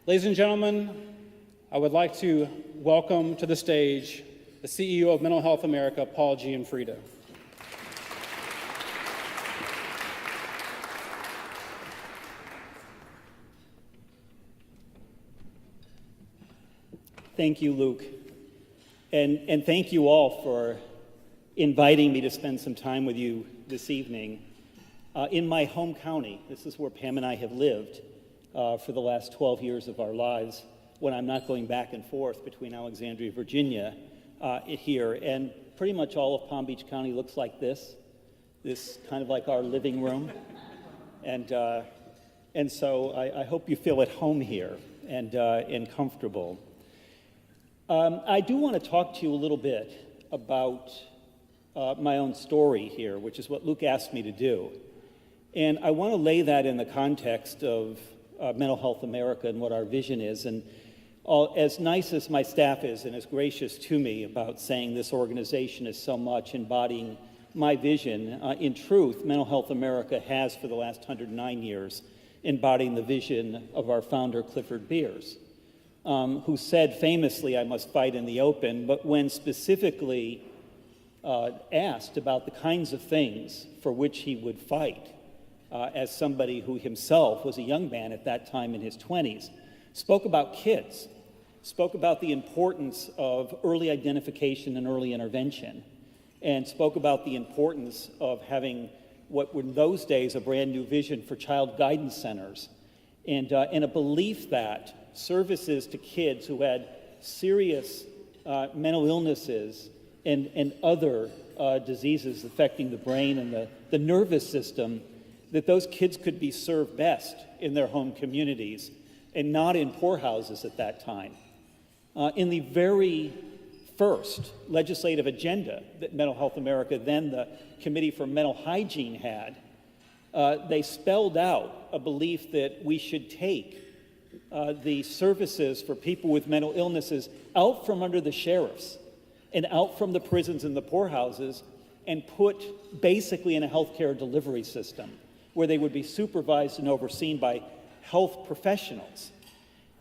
Ladies and gentlemen, I would like to welcome to the stage the CEO of Mental Health America, Paul Gionfriddo. Thank you, Luke. And thank you all for inviting me to spend some time with you this evening in my home county. This is where Pam and I have lived for the last 12 years of our lives, when I'm not going back and forth between Alexandria, Virginia, here. And pretty much all of Palm Beach County looks like this kind of like our living room. And so I hope you feel at home here and comfortable. I do want to talk to you a little bit about my own story here, which is what Luke asked me to do. And I want to lay that in the context of Mental Health America and what our vision is. And as nice as my staff is and as gracious to me about saying this organization is so much embodying my vision, in truth, Mental Health America has for the last 109 years embodying the vision of our founder, Clifford Beers, who said famously, "I must fight in the open," but when specifically asked about the kinds of things for which he would fight, as somebody who himself was a young man at that time in his 20s, spoke about kids, spoke about the importance of early identification and early intervention, and spoke about the importance of having what were in those days a brand new vision for child guidance centers, and a belief that services to kids who had serious mental illnesses and other diseases affecting the brain and the nervous system, that those kids could be served best in their home communities and not in poorhouses at that time. In the very first legislative agenda that Mental Health America, then the Committee for Mental Hygiene, had, they spelled out a belief that we should take the services for people with mental illnesses out from under the sheriffs and out from the prisons and the poorhouses and put basically in a healthcare delivery system where they would be supervised and overseen by health professionals.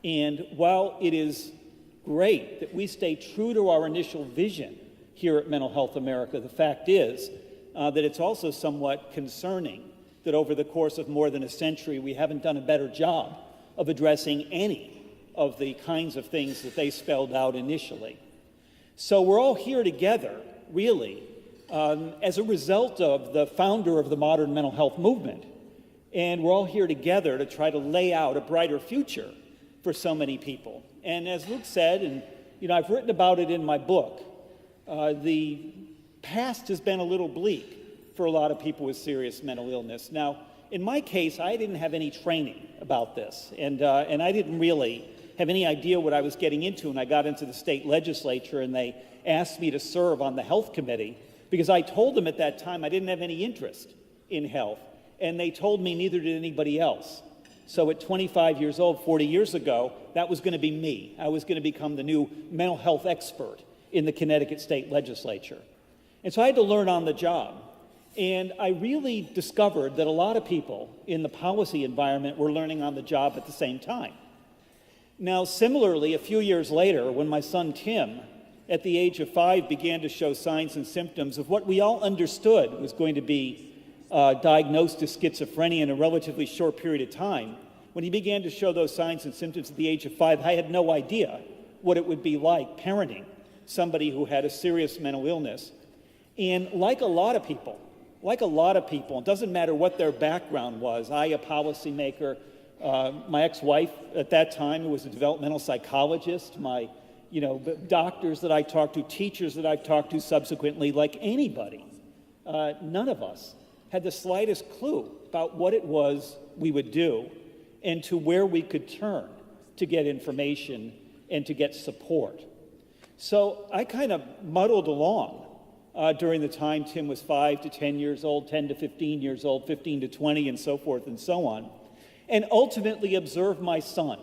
And while it is great that we stay true to our initial vision here at Mental Health America, the fact is that it's also somewhat concerning that over the course of more than a century, we haven't done a better job of addressing any of the kinds of things that they spelled out initially. So we're all here together, really, as a result of the founder of the modern mental health movement. And we're all here together to try to lay out a brighter future for so many people. And as Luke said, and I've written about it in my book, the past has been a little bleak for a lot of people with serious mental illness. Now, in my case, I didn't have any training about this, and I didn't really have any idea what I was getting into when I got into the state legislature and they asked me to serve on the health committee, because I told them at that time I didn't have any interest in health, and they told me neither did anybody else. So at 25 years old, 40 years ago, that was going to be me. I was going to become the new mental health expert in the Connecticut state legislature. And so I had to learn on the job. And I really discovered that a lot of people in the policy environment were learning on the job at the same time. Now, similarly, a few years later, when my son Tim, at the age of 5, began to show signs and symptoms of what we all understood was going to be diagnosed as schizophrenia in a relatively short period of time, when he began to show those signs and symptoms at the age of 5, I had no idea what it would be like parenting somebody who had a serious mental illness. And like a lot of people, it doesn't matter what their background was. I, a policymaker, my ex-wife at that time, who was a developmental psychologist, my doctors that I talked to, teachers that I've talked to subsequently, like anybody, none of us had the slightest clue about what it was we would do and to where we could turn to get information and to get support. So I kind of muddled along during the time Tim was 5 to 10 years old, 10 to 15 years old, 15 to 20, and so forth and so on, and ultimately observed my son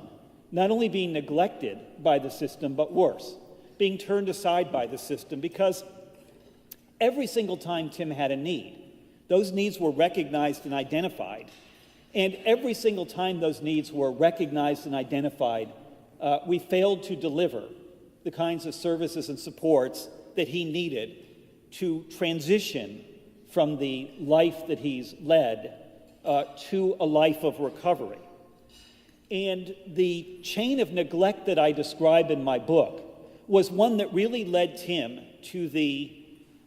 not only being neglected by the system, but worse, being turned aside by the system, because every single time Tim had a need, those needs were recognized and identified, And every single time those needs were recognized and identified, we failed to deliver the kinds of services and supports that he needed to transition from the life that he's led to a life of recovery. And the chain of neglect that I describe in my book was one that really led Tim to the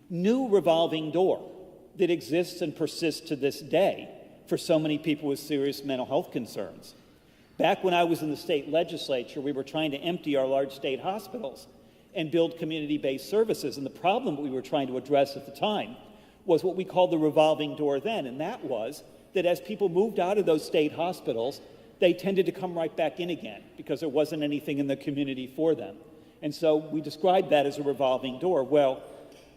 new revolving door that exists and persists to this day for so many people with serious mental health concerns. Back when I was in the state legislature, we were trying to empty our large state hospitals and build community-based services. And the problem that we were trying to address at the time was what we called the revolving door then. And that was that as people moved out of those state hospitals, they tended to come right back in again because there wasn't anything in the community for them. And so we described that as a revolving door. Well,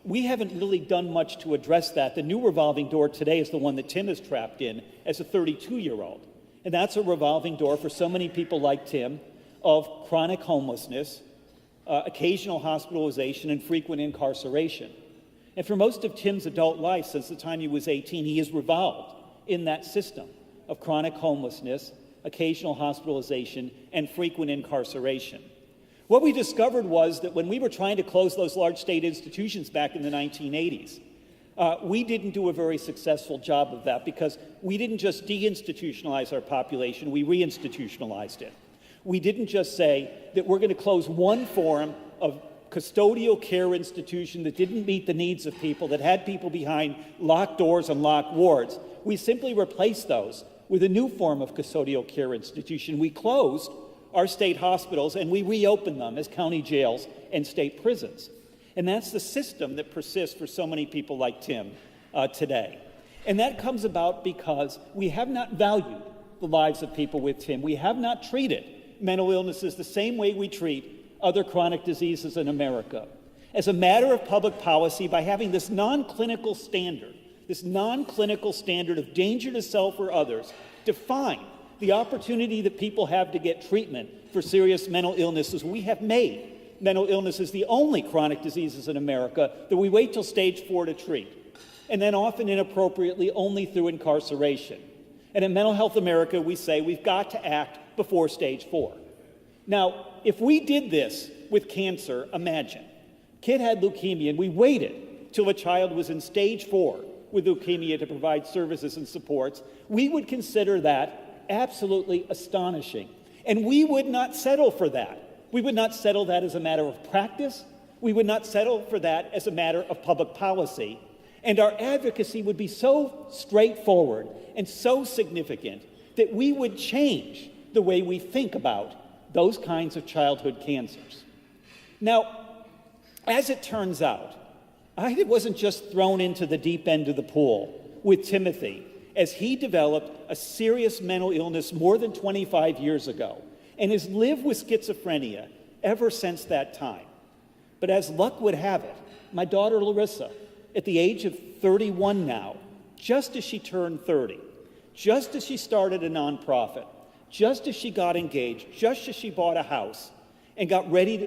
we haven't really done much to address that. The new revolving door today is the one that Tim is trapped in as a 32-year-old. And that's a revolving door for so many people like Tim of chronic homelessness, occasional hospitalization, and frequent incarceration. And for most of Tim's adult life, since the time he was 18, he has revolved in that system of chronic homelessness, occasional hospitalization, and frequent incarceration. What we discovered was that when we were trying to close those large state institutions back in the 1980s, we didn't do a very successful job of that because we didn't just deinstitutionalize our population, we reinstitutionalized it. We didn't just say that we're going to close one form of custodial care institution that didn't meet the needs of people, that had people behind locked doors and locked wards. We simply replaced those with a new form of custodial care institution. We closed our state hospitals and we reopened them as county jails and state prisons. And that's the system that persists for so many people like Tim today. And that comes about because we have not valued the lives of people with Tim. We have not treated mental illnesses the same way we treat other chronic diseases in America. As a matter of public policy, by having this non-clinical standard of danger to self or others, define the opportunity that people have to get treatment for serious mental illnesses, we have made mental illnesses the only chronic diseases in America that we wait till stage 4 to treat, and then often inappropriately only through incarceration. And in Mental Health America, we say we've got to act before stage 4. Now, if we did this with cancer, imagine. Kid had leukemia, and we waited till a child was in stage 4 with leukemia to provide services and supports. We would consider that absolutely astonishing. And we would not settle for that. We would not settle that as a matter of practice. We would not settle for that as a matter of public policy. And our advocacy would be so straightforward and so significant that we would change the way we think about those kinds of childhood cancers. Now, as it turns out, I wasn't just thrown into the deep end of the pool with Timothy as he developed a serious mental illness more than 25 years ago and has lived with schizophrenia ever since that time. But as luck would have it, my daughter Larissa, at the age of 31 now, just as she turned 30, just as she started a nonprofit, just as she got engaged, just as she bought a house and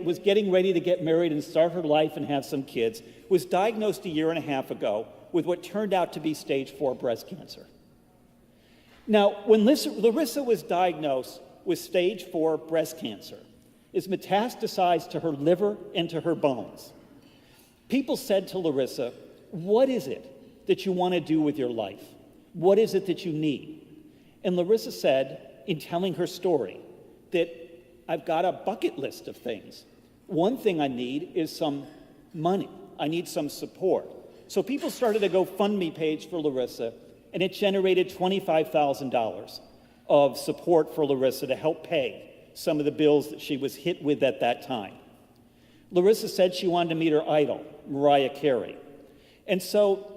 was getting ready to get married and start her life and have some kids, was diagnosed a year and a half ago with what turned out to be stage 4 breast cancer. Now, when Larissa was diagnosed with stage 4 breast cancer, it's metastasized to her liver and to her bones. People said to Larissa, "What is it that you want to do with your life? What is it that you need?" And Larissa said, in telling her story, that I've got a bucket list of things. One thing I need is some money. I need some support. So people started a GoFundMe page for Larissa, and it generated $25,000 of support for Larissa to help pay some of the bills that she was hit with at that time. Larissa said she wanted to meet her idol, Mariah Carey. And so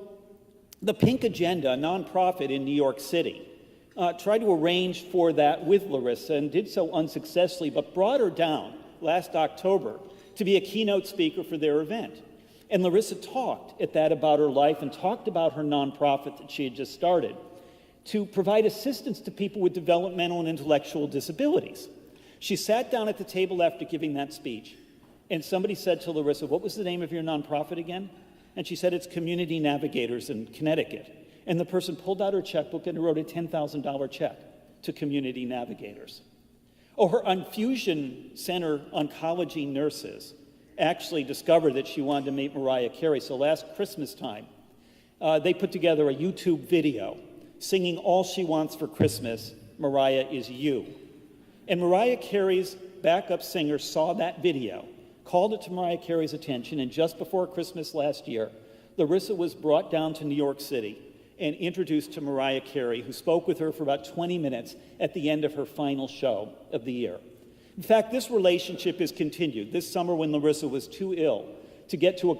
the Pink Agenda, a nonprofit in New York City, tried to arrange for that with Larissa and did so unsuccessfully, but brought her down last October to be a keynote speaker for their event. And Larissa talked at that about her life and talked about her nonprofit that she had just started to provide assistance to people with developmental and intellectual disabilities. She sat down at the table after giving that speech, and somebody said to Larissa, "What was the name of your nonprofit again?" And she said, "It's Community Navigators in Connecticut." And the person pulled out her checkbook and wrote a $10,000 check to Community Navigators. Oh, her infusion center oncology nurses actually discovered that she wanted to meet Mariah Carey. So last Christmas time, they put together a YouTube video singing All She Wants for Christmas, Mariah Is You. And Mariah Carey's backup singer saw that video, called it to Mariah Carey's attention, and just before Christmas last year, Larissa was brought down to New York City and introduced to Mariah Carey, who spoke with her for about 20 minutes at the end of her final show of the year. In fact, this relationship is continued. This summer, when Larissa was too ill to get to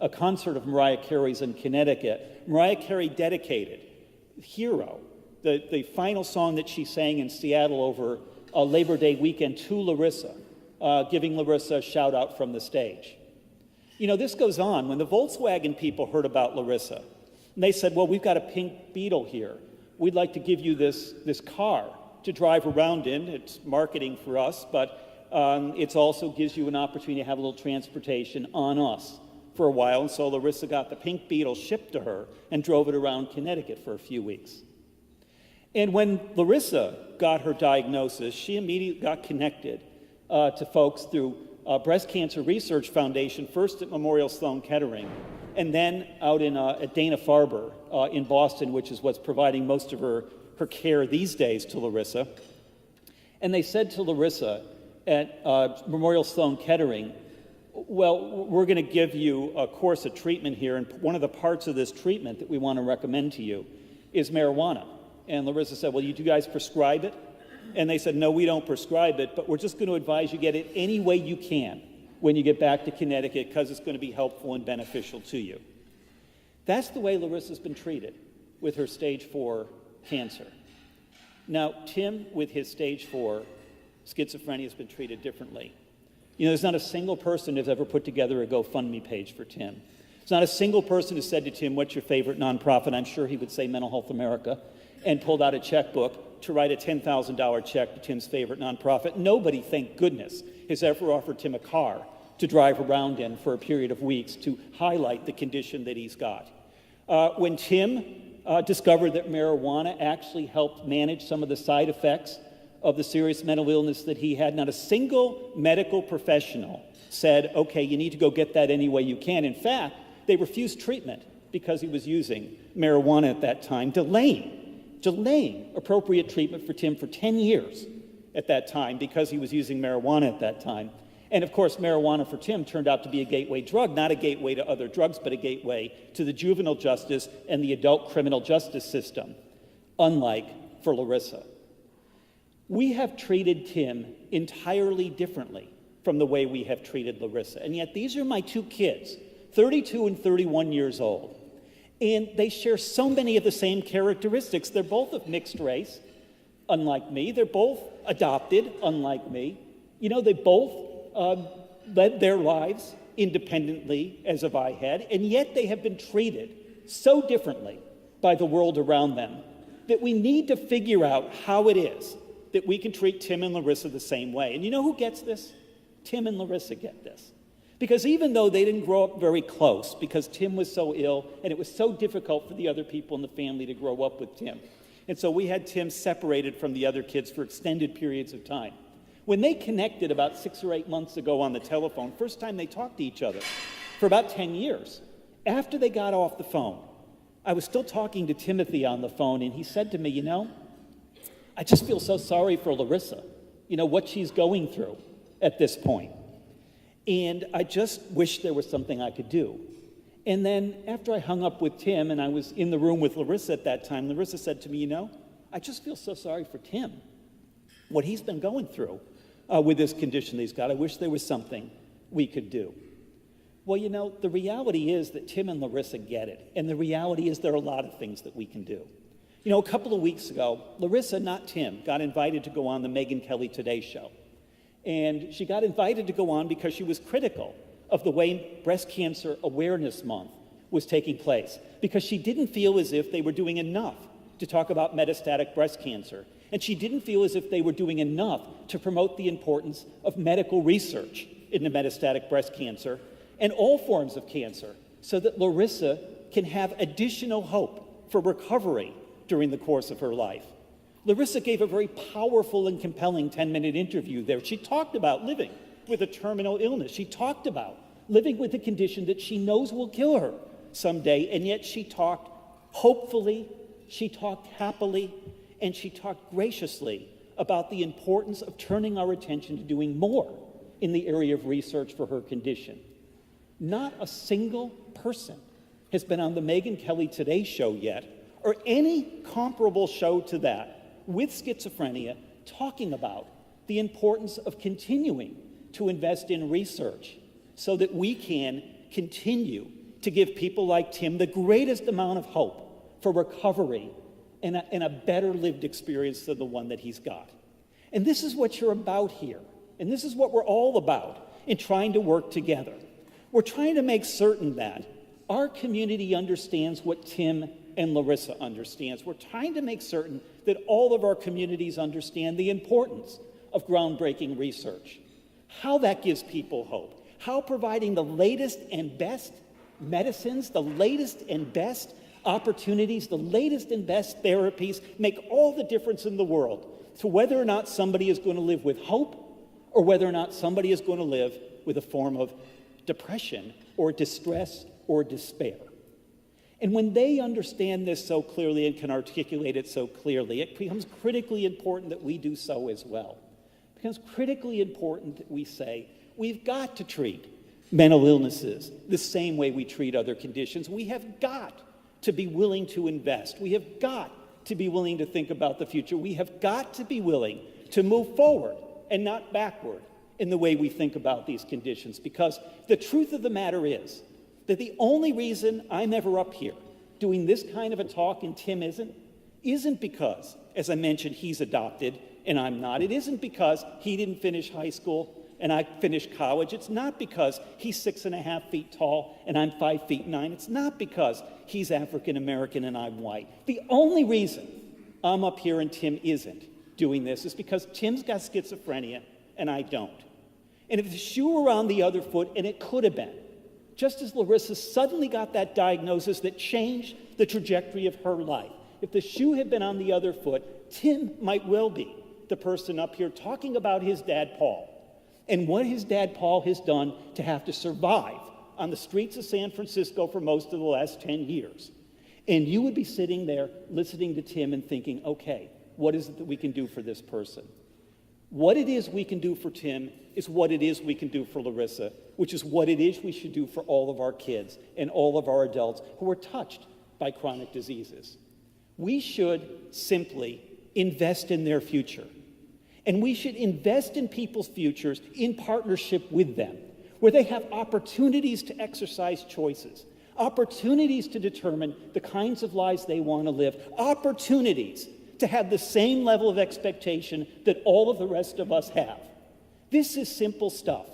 a concert of Mariah Carey's in Connecticut, Mariah Carey dedicated Hero, the final song that she sang in Seattle over Labor Day weekend, to Larissa, giving Larissa a shout out from the stage. You know, this goes on. When the Volkswagen people heard about Larissa, and they said, well, we've got a pink Beetle here. We'd like to give you this car to drive around in. It's marketing for us, but it also gives you an opportunity to have a little transportation on us for a while. And so Larissa got the pink Beetle shipped to her and drove it around Connecticut for a few weeks. And when Larissa got her diagnosis, she immediately got connected to folks through Breast Cancer Research Foundation, first at Memorial Sloan Kettering, and then out at Dana-Farber in Boston, which is what's providing most of her care these days to Larissa. And they said to Larissa at Memorial Sloan Kettering, well, we're going to give you a course of treatment here, and one of the parts of this treatment that we want to recommend to you is marijuana. And Larissa said, well, you guys prescribe it? And they said, no, we don't prescribe it, but we're just going to advise you get it any way you can when you get back to Connecticut, because it's going to be helpful and beneficial to you. That's the way Larissa's been treated with her stage 4 cancer. Now, Tim, with his stage 4 schizophrenia, has been treated differently. You know, there's not a single person who's ever put together a GoFundMe page for Tim. There's not a single person who said to Tim, what's your favorite nonprofit? I'm sure he would say Mental Health America, and pulled out a checkbook to write a $10,000 check to Tim's favorite nonprofit. Nobody, thank goodness, has ever offered Tim a car to drive around in for a period of weeks to highlight the condition that he's got. When Tim discovered that marijuana actually helped manage some of the side effects of the serious mental illness that he had, not a single medical professional said, okay, you need to go get that any way you can. In fact, they refused treatment because he was using marijuana at that time, delaying appropriate treatment for Tim for 10 years at that time because he was using marijuana at that time. And of course, marijuana for Tim turned out to be a gateway drug, not a gateway to other drugs, but a gateway to the juvenile justice and the adult criminal justice system, unlike for Larissa. We have treated Tim entirely differently from the way we have treated Larissa. And yet these are my two kids, 32 and 31 years old. And they share so many of the same characteristics. They're both of mixed race, unlike me. They're both adopted, unlike me. You know, they both led their lives independently, as have I had, and yet they have been treated so differently by the world around them that we need to figure out how it is that we can treat Tim and Larissa the same way. And you know who gets this? Tim and Larissa get this. Because even though they didn't grow up very close, because Tim was so ill, and it was so difficult for the other people in the family to grow up with Tim. And so we had Tim separated from the other kids for extended periods of time. When they connected about 6 or 8 months ago on the telephone, first time they talked to each other for about 10 years. After they got off the phone, I was still talking to Timothy on the phone, and he said to me, you know, I just feel so sorry for Larissa, you know, what she's going through at this point. And I just wish there was something I could do. And then after I hung up with Tim and I was in the room with Larissa at that time, Larissa said to me, you know, I just feel so sorry for Tim, what he's been going through with this condition that he's got. I wish there was something we could do. Well, you know, the reality is that Tim and Larissa get it. And the reality is there are a lot of things that we can do. You know, a couple of weeks ago, Larissa, not Tim, got invited to go on the Megyn Kelly Today Show. And she got invited to go on because she was critical of the way Breast Cancer Awareness Month was taking place, because she didn't feel as if they were doing enough to talk about metastatic breast cancer. And she didn't feel as if they were doing enough to promote the importance of medical research into metastatic breast cancer and all forms of cancer, so that Larissa can have additional hope for recovery during the course of her life. Larissa gave a very powerful and compelling 10-minute interview there. She talked about living with a terminal illness. She talked about living with a condition that she knows will kill her someday, and yet she talked hopefully, she talked happily, and she talked graciously about the importance of turning our attention to doing more in the area of research for her condition. Not a single person has been on the Megyn Kelly Today show yet, or any comparable show to that, with schizophrenia, talking about the importance of continuing to invest in research so that we can continue to give people like Tim the greatest amount of hope for recovery and a better lived experience than the one that he's got. And this is what you're about here. And this is what we're all about in trying to work together. We're trying to make certain that our community understands what Tim and Larissa understands. We're trying to make certain that all of our communities understand the importance of groundbreaking research, how that gives people hope, how providing the latest and best medicines, the latest and best opportunities, the latest and best therapies make all the difference in the world to whether or not somebody is going to live with hope or whether or not somebody is going to live with a form of depression or distress or despair. And when they understand this so clearly and can articulate it so clearly, it becomes critically important that we do so as well. It becomes critically important that we say, we've got to treat mental illnesses the same way we treat other conditions. We have got to be willing to invest. We have got to be willing to think about the future. We have got to be willing to move forward and not backward in the way we think about these conditions. Because the truth of the matter is that the only reason I'm ever up here doing this kind of a talk and Tim isn't because, as I mentioned, he's adopted and I'm not. It isn't because he didn't finish high school and I finished college. It's not because he's 6.5 feet tall and I'm 5 feet 9. It's not because he's African American and I'm white. The only reason I'm up here and Tim isn't doing this is because Tim's got schizophrenia and I don't. And if the shoe were on the other foot, and it could have been, just as Larissa suddenly got that diagnosis that changed the trajectory of her life, if the shoe had been on the other foot, Tim might well be the person up here talking about his dad, Paul, and what his dad, Paul, has done to have to survive on the streets of San Francisco for most of the last 10 years. And you would be sitting there listening to Tim and thinking, okay, what is it that we can do for this person? What it is we can do for Tim is what it is we can do for Larissa, which is what it is we should do for all of our kids and all of our adults who are touched by chronic diseases. We should simply invest in their future. And we should invest in people's futures in partnership with them, where they have opportunities to exercise choices, opportunities to determine the kinds of lives they want to live, opportunities to have the same level of expectation that all of the rest of us have. This is simple stuff.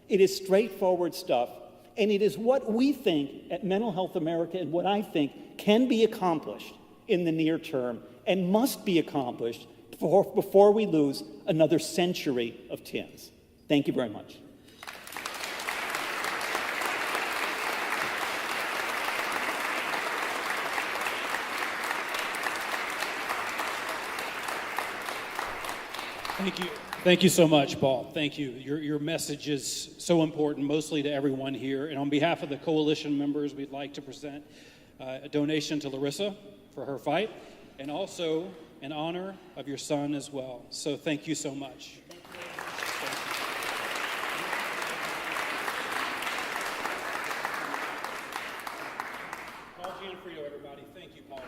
It is straightforward stuff, and it is what we think at Mental Health America and what I think can be accomplished in the near term and must be accomplished before we lose another century of Tims. Thank you very much. Thank you. Thank you so much, Paul. Thank you. Your message is so important, mostly to everyone here. And on behalf of the coalition members, we'd like to present a donation to Larissa for her fight, and also in honor of your son as well. So thank you so much. Paul Gionfriddo, everybody. Thank you, Paul.